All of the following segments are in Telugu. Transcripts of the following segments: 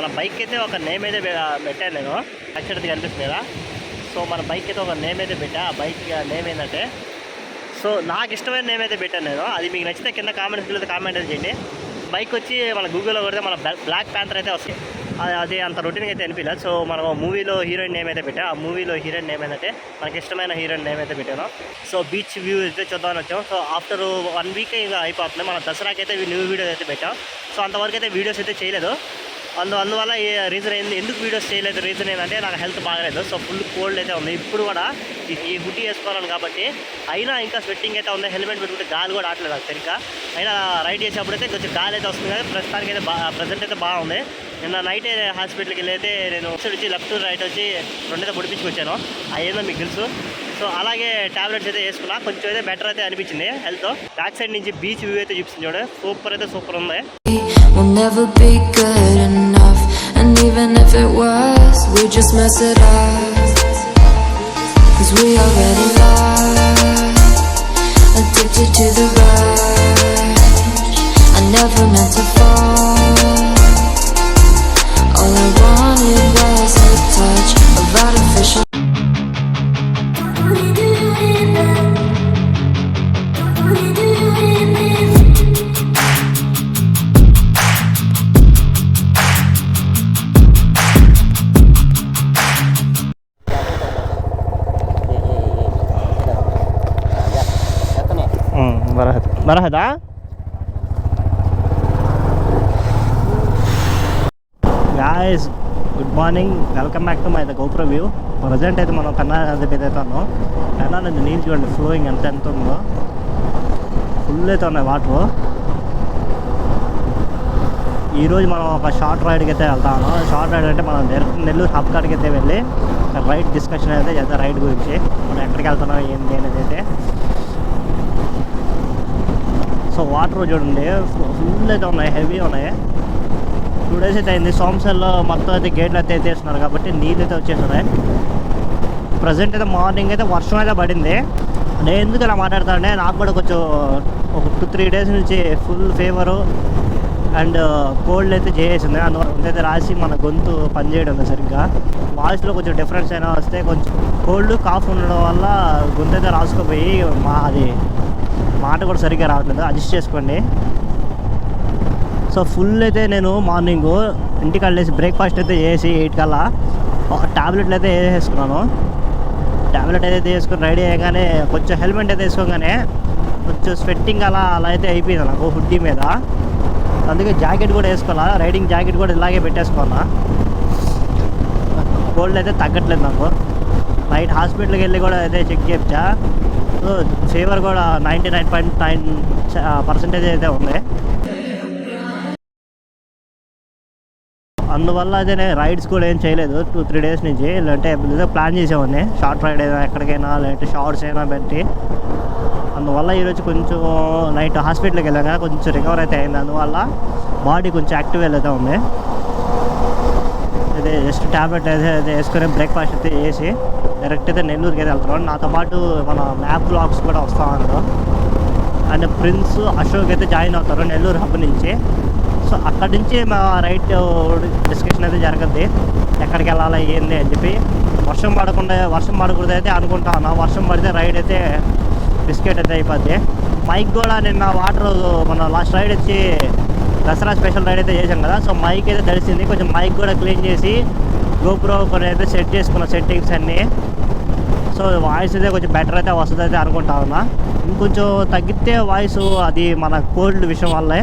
మన బైక్ అయితే ఒక నేమ్ అయితే పెట్టాను నేను. యాక్చువల్గా కనిపిస్తుంది కదా. సో మన బైక్ అయితే ఒక నేమ్ అయితే పెట్టా. ఆ బైక్ నేమ్ ఏంటంటే, సో నాకు ఇష్టమైన నేమ్ అయితే పెట్టాను నేను. అది మీకు నచ్చితే కింద కామెంట్ అయితే చేయండి. బైక్ వచ్చి మన గూగుల్లో కొడితే మన బ్లాక్ ప్యాంథర్ అయితే వస్తాయి. అది అంత రొటీన్గా అయితే అనిపించలేదు. సో మనం మూవీలో హీరోయిన్ నేమ్ అయితే పెట్టాం. ఆ మూవీలో హీరోయిన్ నేమ్ ఏంటంటే మనకి ఇష్టమైన హీరోయిన్ నేమ్ అయితే పెట్టాను. సో బీచ్ వ్యూ అయితే చూద్దామని వచ్చాం. సో ఆఫ్టర్ 1 వీక్ ఇంకా అయిపోతుంది. మన దసరాకి అయితే న్యూ వీడియోస్ అయితే పెట్టాం. సో అంతవరకు అయితే వీడియోస్ అయితే చేయలేదు. అందువల్ల రీజన్ ఎందుకు వీడియోస్ చేయలేదు, రీజన్ ఏంటంటే నాకు హెల్త్ బాగలేదు. సో ఫుల్ కోల్డ్ అయితే ఉంది. ఇప్పుడు కూడా ఈ హుడ్డీ వేసుకోవాలని కాబట్టి అయినా ఇంకా స్వెట్టింగ్ అయితే ఉంది. హెల్మెట్ పెట్టుకుంటే గాలి కూడా ఆటలేదు నాకు సరిగ్గా. అయినా రైడ్ చేసేప్పుడు అయితే కొంచెం గాలి అయితే వస్తుంది. కానీ ప్రస్తుతానికి అయితే ప్రజెంట్ అయితే బాగుంది. నిన్న నైట్ హాస్పిటల్కి వెళ్ళి అయితే నేను వచ్చి లెఫ్ట్ రైట్ వచ్చి రెండైతే పొడిపించుకొచ్చాను. అయ్యేదో మీకు తెలుసు. సో అలాగే టాబ్లెట్స్ అయితే వేసుకున్నా. కొంచెం అయితే బెటర్ అయితే అనిపించింది హెల్త్. బ్యాక్ సైడ్ నుంచి బీచ్ వ్యూ అయితే చూపిస్తుంది చూడండి. సూపర్ అయితే సూపర్ ఉంది. We'll never be good enough, and even if it was, we just mess it up. 'Cause we already lost, addicted to the rush. I never meant to fall. All I wanted was a touch of artificial. బరహదా guys, good morning, welcome back to my GoPro view. Present అయితే మనం కన్నా నది మీద అయితే ఉన్నాం. కన్నా నది నీళ్ళు చూడండి, ఫ్లోయింగ్ ఎంత ఉందో. ఫుల్ అయితే ఉన్నాయి వాటర్. ఈరోజు మనం ఒక షార్ట్ రైడ్కి అయితే వెళ్తాము. షార్ట్ రైడ్ అంటే మనం డైరెక్ట్ నెల్లూరు హబ్ కాడికి అయితే వెళ్ళి రైడ్ డిస్కషన్ అయితే చేద్దాం. రైడ్ గురించి మనం ఎక్కడికి వెళ్తున్నాం ఏంటి అనేది అయితే. సో వాటర్ చూడండి ఫుల్ అయితే ఉన్నాయి, హెవీ ఉన్నాయి. 2 days అయితే అయింది. సోమశల్లో మొత్తం అయితే గేట్లు అయితే ఎత్తేస్తున్నారు కాబట్టి నీళ్ళు అయితే వచ్చేస్తున్నాయి. ప్రజెంట్ అయితే మార్నింగ్ అయితే వర్షం అయితే పడింది. నేను ఎందుకు ఇలా మాట్లాడతానంటే నాకు కూడా కొంచెం ఒక 2-3 days నుంచి ఫుల్ ఫీవరు అండ్ కోల్డ్ అయితే చేసేసింది. అందువల్ల అయితే రాసి మన గొంతు పనిచేయడం సరిగ్గా. వాయిస్లో కొంచెం డిఫరెన్స్ అయినా వస్తే కొంచెం కోల్డ్ కాఫ్ ఉండడం వల్ల గొంతు అయితే రాసుకుపోయి అది మాట కూడా సరిగ్గా రావట్లేదు. అడ్జస్ట్ చేసుకోండి. సో ఫుల్ అయితే నేను మార్నింగ్ ఇంటికి వెళ్ళేసి బ్రేక్ఫాస్ట్ అయితే చేసి 8 కల్లా ట్యాబ్లెట్లు అయితే వేసేసుకున్నాను. ట్యాబ్లెట్ అయితే వేసుకొని రెడీ అయ్యగానే కొంచెం హెల్మెట్ అయితే వేసుకోగానే కొంచెం స్వెట్టింగ్ అలా అయితే అయిపోయింది నాకు హుడ్డీ మీద. అందుకే జాకెట్ కూడా వేసుకోవాలా, రైడింగ్ జాకెట్ కూడా ఇలాగే పెట్టేసుకోవాలా. కోల్డ్ అయితే తగ్గట్లేదు నాకు. నైట్ హాస్పిటల్కి వెళ్ళి కూడా అయితే చెక్ చేయించా. సో ఫీవర్ కూడా 99.9% అయితే ఉంది. అందువల్ల అయితే నేను రైడ్స్ కూడా ఏం చేయలేదు 2-3 days నుంచి. లేదంటే ఏదో ప్లాన్ చేసేవాడిని షార్ట్ రైడ్ అయినా ఎక్కడికైనా, లేదంటే షార్ట్స్ అయినా పెట్టి. అందువల్ల ఈరోజు కొంచెం నైట్ హాస్పిటల్కి వెళ్ళాక కొంచెం రికవర్ అయితే అయింది. అందువల్ల బాడీ కొంచెం యాక్టివ్ అయితే ఉంది. అయితే జస్ట్ ట్యాబ్లెట్ అయితే వేసుకొని బ్రేక్ఫాస్ట్ అయితే చేసి డైరెక్ట్ అయితే నెల్లూరుకి అయితే వెళ్తున్నాం. నాతో పాటు మన మ్యాప్ బ్లాగ్స్ కూడా వస్తూ ఉన్నారు. అండ్ ప్రిన్స్ అశోక్ అయితే జాయిన్ అవుతారు నెల్లూరు హబ్ నుంచి. సో అక్కడి నుంచి మా రైట్ డిస్కషన్ అయితే జరగద్ది, ఎక్కడికి వెళ్ళాలి ఏంది అని చెప్పి. వర్షం పడకూడదు అయితే అనుకుంటాను. వర్షం పడితే రైడ్ అయితే బిస్కెట్ అయితే అయిపోద్ది. మైక్ కూడా నిన్న వాటర్ మన లాస్ట్ రైడ్ వచ్చి దసరా స్పెషల్ రైడ్ అయితే చేశాం కదా. సో మైక్ అయితే తడిసింది. కొంచెం మైక్ కూడా క్లీన్ చేసి గోప్రో కొన్ని అయితే సెట్ చేసుకున్న సెట్టింగ్స్ అన్నీ. సో వాయిస్ అయితే కొంచెం బెటర్ అయితే వస్తుంది అయితే అనుకుంటా ఉన్నా. ఇంకొంచెం తగ్గితే వాయిస్ అది మన కోల్డ్ విషయం వల్లే,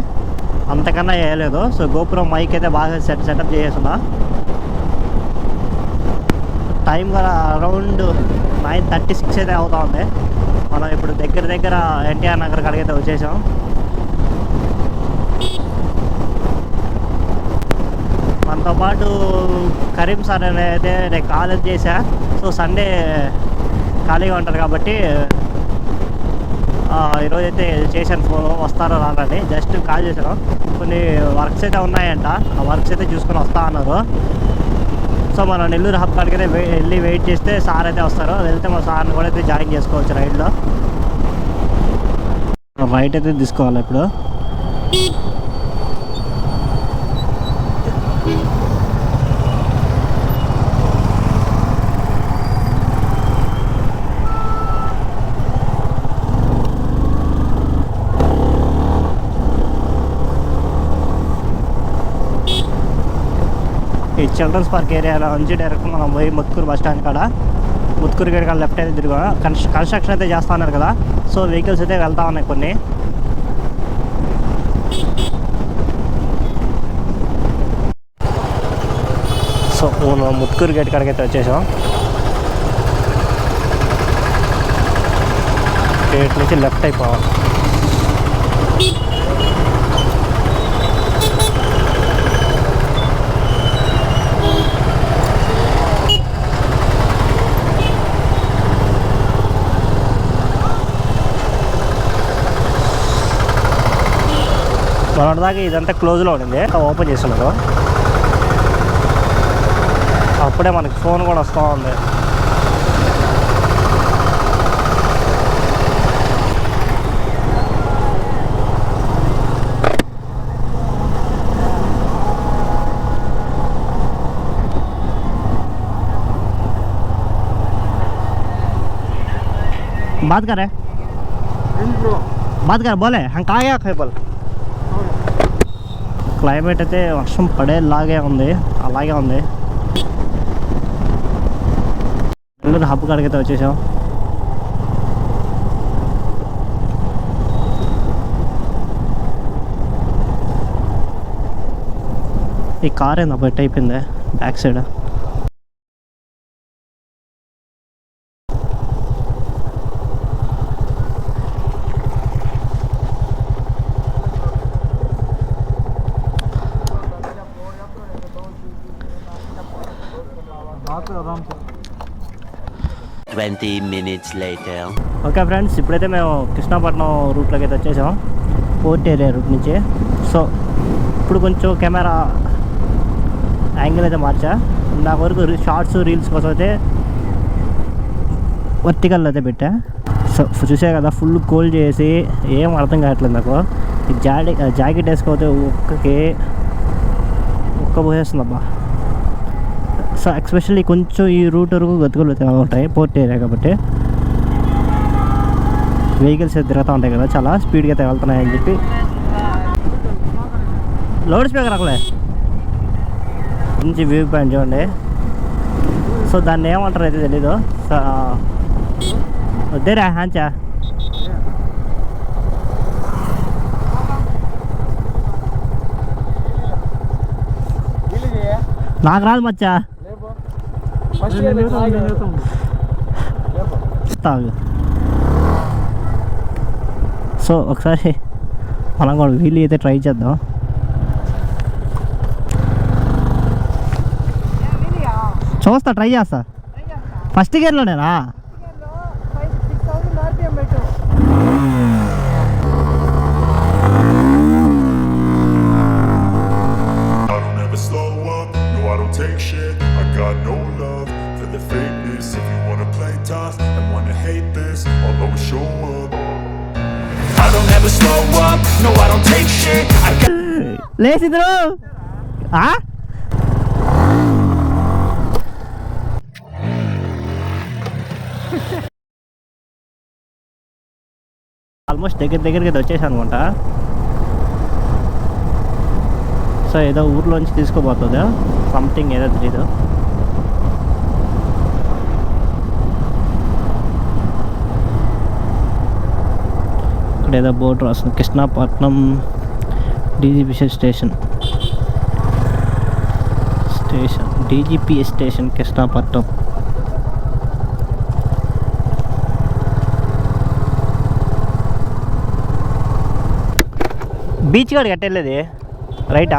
అంతకన్నా వేయలేదు. సో గోప్రో మైక్ అయితే బాగా సెటప్ చేసేస్తున్నా. టైం కూడా అరౌండ్ 9:36 అయితే అవుతా ఉంది. మనం ఇప్పుడు దగ్గర ఎన్టీఆర్ నగర్ కాడికి అయితే వచ్చేసాం. మనతో పాటు కరీం సార్ అయితే నేను కాలేజ్ చేశా. సో సండే ఖాళీగా ఉంటారు కాబట్టి ఈరోజు అయితే చేశాను ఫోన్, వస్తారో రాలని జస్ట్ కాల్ చేశాను. కొన్ని వర్క్స్ అయితే ఉన్నాయంట, ఆ వర్క్స్ అయితే చూసుకొని వస్తా అన్నారు. సో మనం నెల్లూరు హబ్ కాడికి అయితే వెళ్ళి వెయిట్ చేస్తే సార్ అయితే వస్తారు. వెళ్తే మా సార్ని కూడా అయితే జాయిన్ చేసుకోవచ్చు రైడ్లో. రైట్ అయితే తీసుకోవాలి ఇప్పుడు. ఈ చిల్డ్రన్స్ పార్క్ ఏరియాలో నుంచి డైరెక్ట్ మనం పోయి ముత్కూరు బస్ స్టాండ్ కాడ ముత్కూరు గడి కాడ లెఫ్ట్ అయితే తిరుగు కన్స్ట్రక్షన్ అయితే చేస్తూ ఉన్నారు కదా. సో వెహికల్స్ అయితే వెళ్తూ ఉన్నాయి కొన్ని. సో మనం ముత్కూరు గేట్ కాడికి అయితే వచ్చేసాం. గేట్ నుంచి లెఫ్ట్ అయిపోవాలి. మొన్నటిదాకా ఇదంతా క్లోజ్లో ఉండింది, ఓపెన్ చేస్తున్నారు. అప్పుడే మనకి ఫోన్ కూడా వస్తూ ఉంది. बात कर रहे बात कर बोले हम कहाँ गया खैबल. క్లైమేట్ అయితే వర్షం పడేలాగే ఉంది, అలాగే ఉంది. హబ్ కాడికైతే వచ్చేసాం. ఈ కార్ ఏందా బెట్ అయిపోయింది బ్యాక్ సైడ్. ఓకే ఫ్రెండ్స్, ఇప్పుడైతే మేము కృష్ణాపట్నం రూట్లోకి అయితే వచ్చేసాం, పోర్ట్ ఏరియా రూట్ నుంచి. సో ఇప్పుడు కొంచెం కెమెరా యాంగిల్ అయితే మార్చా. నాకు వరకు షార్ట్స్ రీల్స్ కోసం అయితే వర్టికల్ అయితే పెట్టా. సో చూసే కదా ఫుల్ కోల్డ్ చేసి ఏం అర్థం కావట్లేదు నాకు. ఈ జాకెట్ వేసుకోతే ఒక్క పోసేస్తుంది అబ్బా. సో ఎక్స్పెషల్లీ కొంచెం ఈ రూట్ వరకు గతుకులు ఉంటాయి, పోర్ట్ ఏరియా కాబట్టి వెహికల్స్ తిరుగుతూ ఉంటాయి కదా, చాలా స్పీడ్గా అయితే వెళ్తున్నాయని చెప్పి. లౌడ్ స్పీకర్ అక్కలే మంచి వ్యూ పాయింట్ చూడండి. సో దాన్ని ఏమంటారు అయితే తెలీదు. వద్దేరా హాంచా నాకు రాదు మచ్చా. సో ఒకసారి మనం కూడా వీలు అయితే ట్రై చేద్దాం. చూస్తా, ట్రై చేస్తా. First గేర్లోనేనా? Take shit, I got no love for the fakeness. If you wanna play tough and wanna hate this, I'll always show up. I don't ever slow up, no I don't take shit. I got లేసిద్రు ఆల్మోస్ట్ దగ్గరికి వచ్చేసాను అనుకుంటా. సో ఏదో ఊర్లోంచి తీసుకోబోతుందా సంథింగ్, ఏదో తెలీదు. ఇక్కడ ఏదో బోర్డు రాస్తుంది, Krishnapatnam DGPS station. DGPS station Krishnapatnam. Beach కాడికి ఎట్టలేదు రైటా?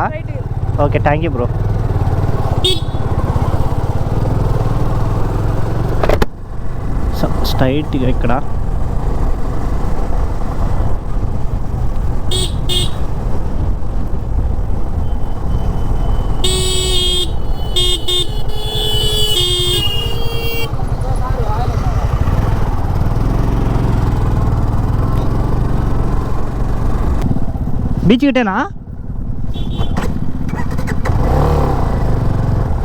Okay, thank you bro. స్ట్రైట్గా ఇక్కడ బీచ్ గిట్టేనా?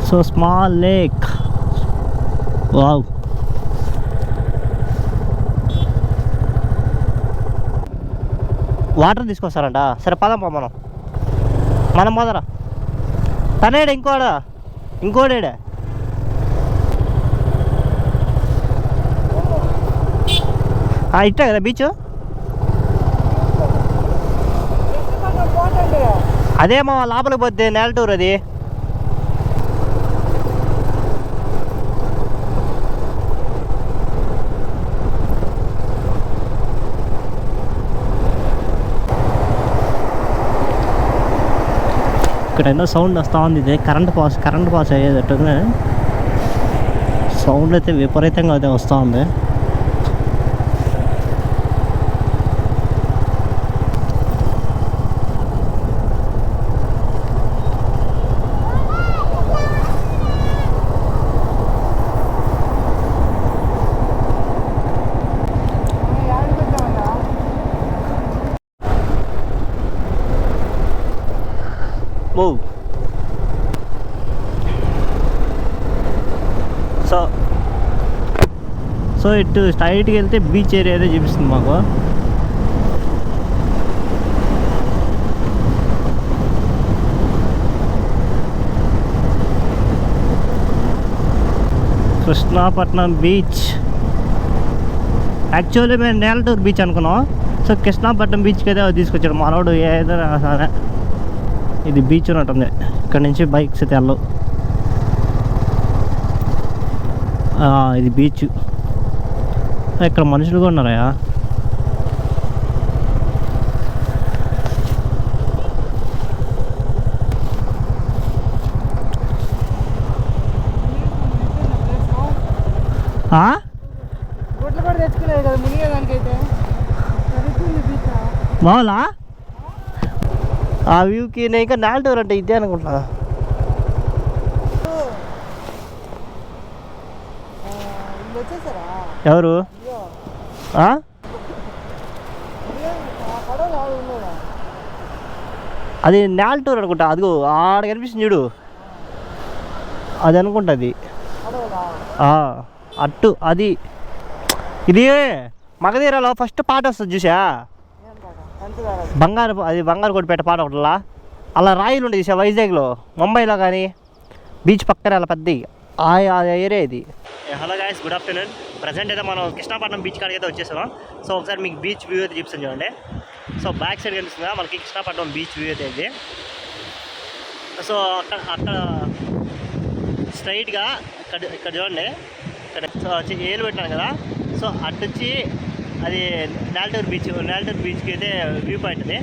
So small lake, wow. Water తీసుకొస్తారంట. సరే పదం మనం పోదరా. తనేడు ఇంకోడా ఇంకోడేడా ఇట్టా కదా బీచ్ అదే మా లోపలికి పోతే నేలటూరు అది ఇక్కడ ఏదో సౌండ్ వస్తూ ఉంది ఇది కరెంట్ పాస్ అయ్యేటట్టుగా సౌండ్ అయితే విపరీతంగా అయితే వస్తూ ఉంది సో ఇటు స్ట్రైట్కి వెళ్తే బీచ్ ఏరియా అయితే చూపిస్తుంది మాకు కృష్ణాపట్నం బీచ్ యాక్చువల్లీ మేము నేలటూరు బీచ్ అనుకున్నాం సో కృష్ణాపట్నం బీచ్కి అయితే తీసుకొచ్చాడు మనోడు ఏదైనా సరే ఇది బీచ్ ఉన్నట్టుంది ఇక్కడ నుంచి బైక్స్ అయితే వెళ్ళవు ఇది బీచ్ ఇక్కడ మనుషులు కూడా ఉన్నారా మామూలా ఆ వ్యూకి నేను ఇంకా నేలటూరు అంటే ఇదే అనుకుంటా ఎవరు అది నేలటూరు అనుకుంటా అదిగో ఆడ కనిపిస్తుంది చూడు అది అనుకుంటుంది అట్టు అది ఇది మగధీరాలో ఫస్ట్ పాట వస్తుంది చూసా బంగారు కొట్టిపేట పాట ఒకటిలా అలా రాయిలు ఉండేది చూసా వైజాగ్లో ముంబైలో కానీ బీచ్ పక్కనే అలా పెద్ద ఆ ఏరియా ఇది. Hello guys, good afternoon. Present అయితే మనం కృష్ణాపట్నం బీచ్ కాడికి అయితే వచ్చేసాం. సో ఒకసారి మీకు బీచ్ వ్యూ అయితే చూపిస్తాను చూడండి. సో బ్యాక్ సైడ్ కనిపిస్తుంది మనకి కృష్ణాపట్నం బీచ్ వ్యూ అయితే ఇది. సో అక్కడ స్ట్రైట్గా ఇక్కడ చూడండి, ఇక్కడ వచ్చి ఏలు పెట్టాను కదా. సో అటు వచ్చి అది నేలటూరు బీచ్కి అయితే వ్యూ పాయింట్ ఇది.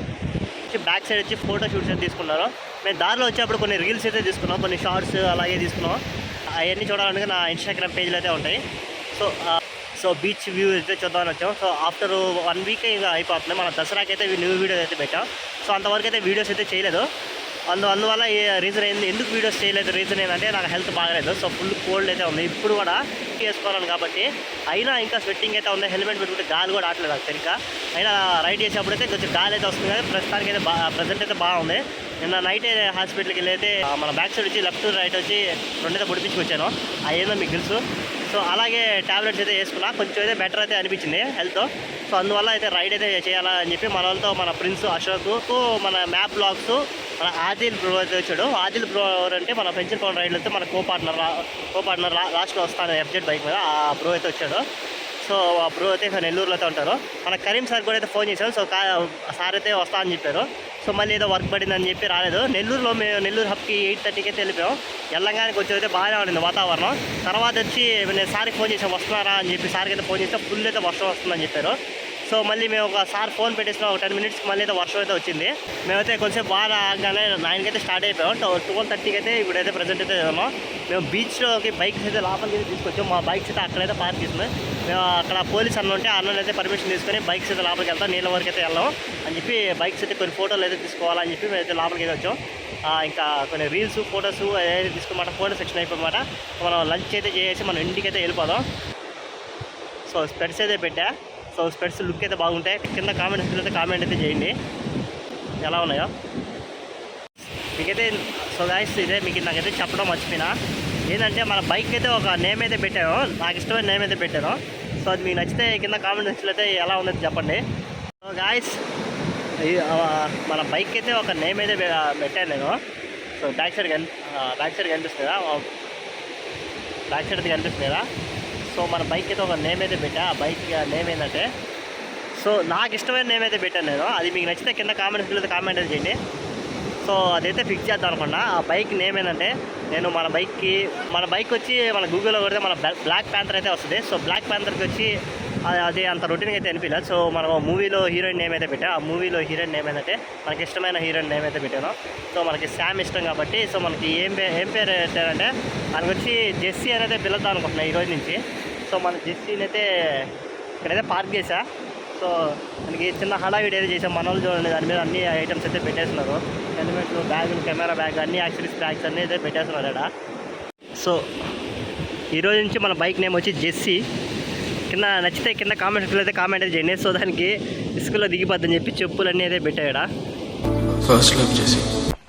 బ్యాక్ సైడ్ వచ్చి ఫోటో షూట్స్ అయితే తీసుకున్నారు. మేము దారిలో వచ్చేప్పుడు కొన్ని రీల్స్ అయితే తీసుకున్నాం, కొన్ని షార్ట్స్ అలాగే తీసుకున్నాం. అవన్నీ చూడాలంటే నా ఇన్స్టాగ్రామ్ పేజ్లో అయితే ఉంటాయి. సో బీచ్ వ్యూ అయితే చూద్దామని వచ్చాం. సో ఆఫ్టర్ 1 వీక్ ఇంకా అయిపోతుంది. మన దసరాకి అయితే న్యూ వీడియోస్ అయితే పెట్టాం. సో అంతవరకు అయితే వీడియోస్ అయితే చేయలేదు. అందువల్ల రీజన్ ఎందుకు వీడియోస్ చేయలేదు, రీజన్ ఏంటంటే నాకు హెల్త్ బాగలేదు. సో ఫుల్ కోల్డ్ అయితే ఉంది. ఇప్పుడు కూడా వేసుకోవాలని కాబట్టి అయినా ఇంకా స్వెట్టింగ్ అయితే ఉంది. హెల్మెట్ పెట్టుకుంటే గాలి కూడా ఆటలేదు అది సరిగ్గా. అయినా రైడ్ చేసేప్పుడు అయితే కొంచెం గాలి అయితే వస్తుంది. కానీ ప్రస్తుతానికి అయితే ప్రజెంట్ అయితే బాగుంది. నిన్న నైట్ హాస్పిటల్కి వెళ్ళి అయితే మన బ్యాక్ సైడ్ వచ్చి లెఫ్ట్ రైట్ వచ్చి రెండైతే పొడిపించుకొచ్చాను. అదేందో మీకు తెలుసు. సో అలాగే ట్యాబ్లెట్స్ అయితే వేసుకున్నా, కొంచెం అయితే బెటర్ అయితే అనిపించింది హెల్త్. సో అందువల్ల అయితే రైడ్ అయితే చేయాలని చెప్పి మన వాళ్ళతో మన ప్రిన్స్ అశోక్, మన మ్యాప్ బ్లాగ్స్, మన ఆదిల్ బ్రో అయితే వచ్చాడు. ఆదిల్ బ్రో అంటే మన పెన్షన్ పవన్ రైడ్లో అయితే మన కో పార్ట్నర్ లాస్ట్లో వస్తాను FZ బైక్ మీద. ఆ బ్రో అయితే వచ్చాడు. సో ఆ బ్రో అయితే నెల్లూరులో అయితే ఉంటారు. మన కరీం సార్ కూడా అయితే ఫోన్ చేశాను. సో సార్ అయితే వస్తా అని చెప్పారు. సో మళ్ళీ ఏదో వర్క్ పడిందని చెప్పి రాలేదు. నెల్లూరులో మేము నెల్లూరు హబ్కి 8:30కి అయితే వెళ్ళిపోయాం. వెళ్ళంగానే కొంచెం అయితే బాగానే ఉండింది వాతావరణం. తర్వాత వచ్చి నేను సార్కి ఫోన్ చేసాం వస్తున్నారా అని చెప్పి. సార్కి అయితే ఫోన్ చేస్తే ఫుల్ అయితే వర్షం వస్తుందని చెప్పారు. సో మళ్ళీ మేము ఒకసారి ఫోన్ పెట్టేసిన ఒక 10 మినిట్స్కి మళ్ళీ అయితే వర్షం అయితే వచ్చింది. మేమైతే కొంచెం బాగా ఆగానే 9కి అయితే స్టార్ట్ అయిపోయాం. 12:30కి అయితే ఇప్పుడైతే ప్రజెంట్ అయితే ఉన్నాం. మేము బీచ్లోకి బైక్స్ అయితే లోపలికి అయితే తీసుకొచ్చాం. మా బైక్స్ అయితే అక్కడైతే పార్క్ చేస్తున్నాం. మేము అక్కడ పోలీస్ అన్న ఉంటే అన్న అయితే పర్మిషన్ తీసుకొని బైక్స్ అయితే లోపలికి వెళ్తాం, నీళ్ళ వరకు అయితే వెళ్ళాం అని చెప్పి బైక్స్ అయితే కొన్ని ఫోటోలు అయితే తీసుకోవాలని చెప్పి మేమైతే లోపలికి అయితే వచ్చాం. ఇంకా కొన్ని రీల్స్ ఫొటోస్ ఏదైతే తీసుకోమాట ఫోటో సెక్షన్ అయిపోమాట. మనం లంచ్ అయితే చేసి మనం ఇంటికి అయితే వెళ్ళిపోదాం. సో స్పెట్స్ అయితే పెట్టా. సో స్పెట్స్ లుక్ అయితే బాగుంటాయి. కింద కామెంట్ అయితే చేయండి ఎలా ఉన్నాయో మీకైతే. సో గాయ్స్ ఇదే మీకు నాకైతే చెప్పడం మర్చిపోయినా ఏంటంటే మన బైక్ అయితే ఒక నేమ్ అయితే పెట్టాను, నాకు ఇష్టమైన నేమ్ అయితే పెట్టాను. సో అది మీకు నచ్చితే కింద కామెంట్ సెక్షన్లో అయితే ఎలా ఉందో చెప్పండి. సో గాయ్స్ మన బైక్ అయితే ఒక నేమ్ అయితే పెట్టాను నేను. సో బ్యాక్ సైడ్ కనిపిస్తుందా, బ్యాక్ సైడ్ కనిపిస్తుంది కదా. సో మన బైక్ అయితే ఒక నేమ్ అయితే పెట్టా. ఆ బైక్ నేమ్ ఏంటంటే, సో నాకు ఇష్టమైన నేమ్ అయితే పెట్టాను నేను. అది మీకు నచ్చితే కింద కామెంట్ అయితే చేయండి. సో అదైతే ఫిక్స్ చేద్దాం అనుకున్నా. ఆ బైక్ నేమ్ ఏంటంటే, నేను మన బైక్ వచ్చి మన గూగుల్లో కొడితే మన బ్లాక్ ప్యాంథర్ అయితే వస్తుంది. సో బ్లాక్ ప్యాంథర్కి వచ్చి అది అంత రొటీన్గా అయితే అనిపించలేదు. సో మనం మూవీలో హీరోయిన్ నేమ్ అయితే పెట్టా. ఆ మూవీలో హీరోయిన్ నేమ్ ఏంటంటే, మనకి ఇష్టమైన హీరోయిన్ నేమ్ అయితే పెట్టాను. సో మనకి శామ్ ఇష్టం కాబట్టి, సో మనకి ఏం పేరు పెట్టారంటే, మనకు వచ్చి జెస్సీ అనేది పిలుద్దాం అనుకుంటున్నాను ఈరోజు నుంచి. సో మన జెస్సీని అయితే ఇక్కడైతే పార్క్ చేశా. సో మనకి చిన్న హడావిడి అయితే చేసాం. మన వాళ్ళు చూడండి, దాని మీద అన్ని ఐటమ్స్ అయితే పెట్టేస్తున్నారు. హెల్మెట్లు, బ్యాగులు, కెమెరా బ్యాగ్, అన్ని యాక్సరీస్ బ్యాగ్స్ అన్నీ అయితే పెట్టేస్తున్నారు ఇక్కడ. సో ఈరోజు నుంచి మన బైక్ నేమ్ వచ్చి జెస్సీ. కింద నచ్చితే కింద కామెంట్ అయితే కామెంట్ అయితే చేయండి. సో దానికి ఇసుకలో దిగిపోద్దని చెప్పి చెప్పులన్నీ అయితే పెట్టాడు. First love, Jesse.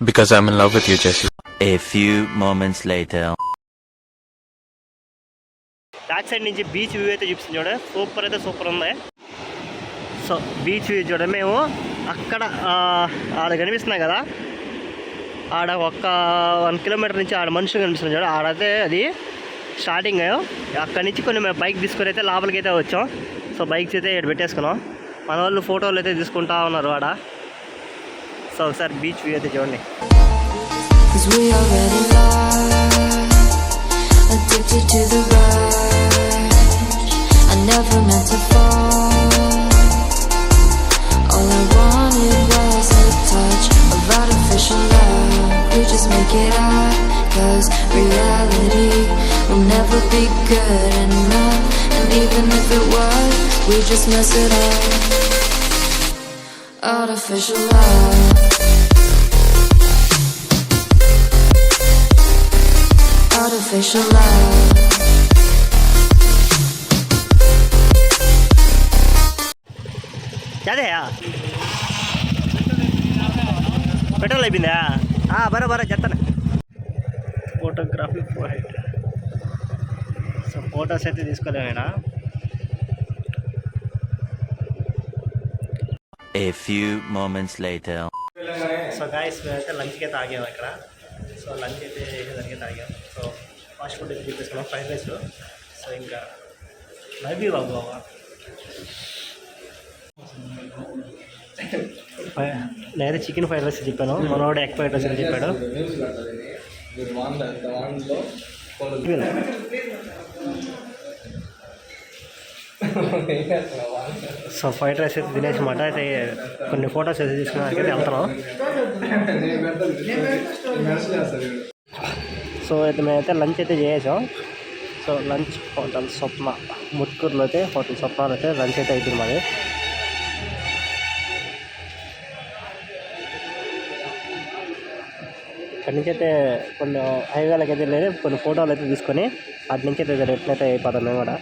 Because I'm in love with you, Jesse. A few moments later. Back side నుంచి బీచ్ వ్యూ అయితే చూపిస్తుంది చూడ. సూపర్ అయితే సూపర్ ఉంది. సో బీచ్ వ్యూ చూడ. మేము అక్కడ ఆడ కనిపిస్తున్నాయి కదా, ఆడ ఒక 1 కిలోమీటర్ నుంచి ఆడ మనుషులు కనిపిస్తుంది చూడ. ఆడైతే అది స్టార్టింగ్. అక్కడి నుంచి కొన్ని మేము బైక్ తీసుకొని అయితే లోపలికి అయితే వచ్చాం. సో బైక్స్ అయితే ఇక్కడ పెట్టేసుకున్నాం. మన వాళ్ళు ఫోటోలు అయితే తీసుకుంటా ఉన్నారు ఆడ. సో ఒకసారి బీచ్ వ్యూ అయితే చూడండి. Cause we already lost, addicted to the rush. I never meant to fall. All I wanted was a touch of artificial love. We just make it up, cause reality will never be good enough. And even if it was, we just mess it up. Artificial love. Artificial love. అదే పెట్రోల్ అయిపోయిందా? బరాబరా చెప్తాను. Photography point. సో ఫొటోస్ అయితే తీసుకోలేము ఇక్కడ. A few moments later. So guys మేమైతే లంచ్కి అయితే ఆగాము ఇక్కడ. సో లంచ్ అయితే చేసేదానికి తాగాం. సో ఫాస్ట్ ఫుడ్ అయితే తీసుకున్నాం, ఫ్రైడ్ రైస్. సో ఇంకా నవ్వి బాబు నేనైతే చికెన్ ఫ్రైడ్ రైస్ చెప్పాను, మనోడు ఎగ్ ఫ్రైడ్ రైస్ అని చెప్పాడు. సో ఫ్రైడ్ రైస్ అయితే తినేసి మాట అయితే కొన్ని ఫొటోస్ అయితే తీసుకున్నాక అయితే వెళ్తున్నాం. సో అయితే మేమైతే లంచ్ అయితే చేసాం. సో లంచ్ హోటల్ స్వప్న ముట్కూరులో అయితే హోటల్ స్వప్నాలో అయితే లంచ్ అయితే అయిపోయింది మాది. అక్కడి నుంచి అయితే కొన్ని హైవేలకు అయితే లేదు, కొన్ని ఫోటోలు అయితే తీసుకొని అటు నుంచి అయితే రిటర్న్ అయితే అయిపోతాం మేము కూడా.